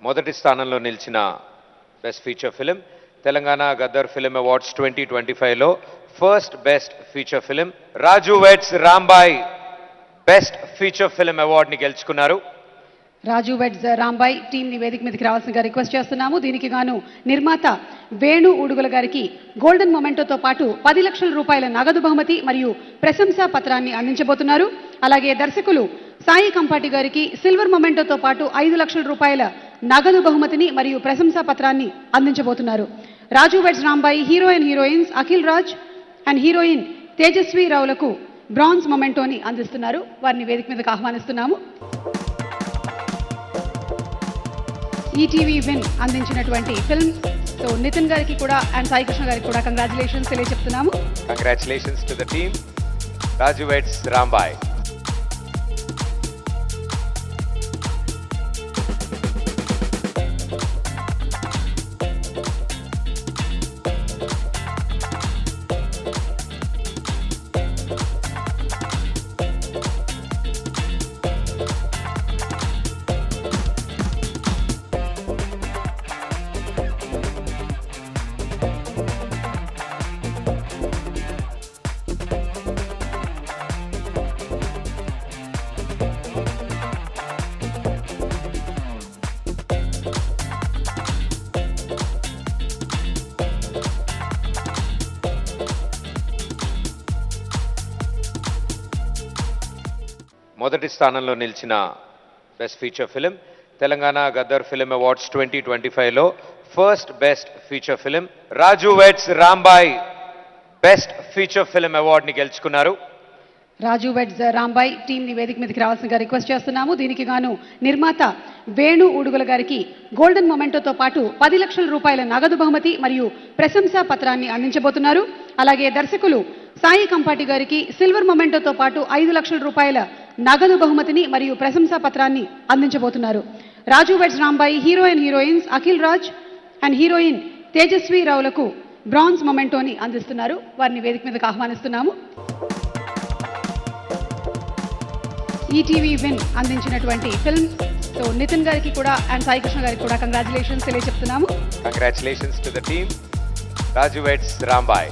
మొదటి స్థానంలో నిలిచిన best feature film Telangana Gaddar film awards 2025లో first best feature film Raju weds Rambai best feature film అవార్డుని గెలుచుకున్నారు. రాజు వెడ్స్ రాంబాయ్ టీం ని వేదిక మీదకి రావాల్సిందిగా రిక్వెస్ట్ చేస్తున్నాము. దీనికి గాను నిర్మాత వేణు ఉడుగుల గారికి గోల్డెన్ మొమెంటోతో పాటు 10 లక్షల రూపాయల నగదు బహుమతి మరియు ప్రశంసా పత్రాన్ని అందించబోతున్నారు. అలాగే దర్శకులు సాయి కంపాటి గారికి సిల్వర్ మొమెంటోతో పాటు 5 లక్షల రూపాయల నగదు బహుమతిని మరియు ప్రశంసా పత్రాన్ని అందించబోతున్నారు. Raju weds Rambai heroines Akhil Raj and heroine Tejaswi రావులకు బ్రాంజ్ మొమెంటోని అందిస్తున్నారు. వారిని వేదిక మీదకి ఆహ్వానిస్తున్నాము. ఈటీవీ విన్ అందించినటువంటి ఫిల్మ్ సో నితిన్ గారికి కూడా అండ్ సాయి కృష్ణ గారికి కూడా కంగ్రాచులేషన్స్ తెలియజెప్తున్నాము. Congratulations to the team Raju weds Rambai. మొదటి స్థానంలో నిలిచిన best feature film Telangana Gaddar film awards 2025లో first best feature film Raju weds Rambai best feature film అవార్డుని గెలుచుకున్నారు. రాజు వెడ్స్ రాంబాయ్ టీం ని వేదిక మీదకి రావాల్సిందిగా రిక్వెస్ట్ చేస్తున్నాము. దీనికి గాను నిర్మాత వేణు ఉడుగుల గారికి గోల్డెన్ మొమెంటోతో పాటు 10 లక్షల రూపాయల నగదు బహుమతి మరియు ప్రశంసా పత్రాన్ని అందించబోతున్నారు. అలాగే దర్శకులు సాయి కంపాటి గారికి సిల్వర్ మొమెంటోతో పాటు 5 లక్షల రూపాయల నగదు బహుమతిని మరియు ప్రశంసా పత్రాన్ని అందించబోతున్నారు. Raju weds Rambai heroines Akhil Raj and heroine Tejaswi రావులకు బ్రాంజ్ మొమెంటోని అందిస్తున్నారు. వారిని వేదిక మీదకి ఆహ్వానిస్తున్నాము. ఈటీవీ విన్ అందించినటువంటి ఫిల్మ్ సో నితిన్ గారికి కూడా అండ్ సాయి కృష్ణ గారికి కూడా కంగ్రాచులేషన్స్ తెలియజెప్తున్నాము. Congratulations to the team Raju weds Rambai.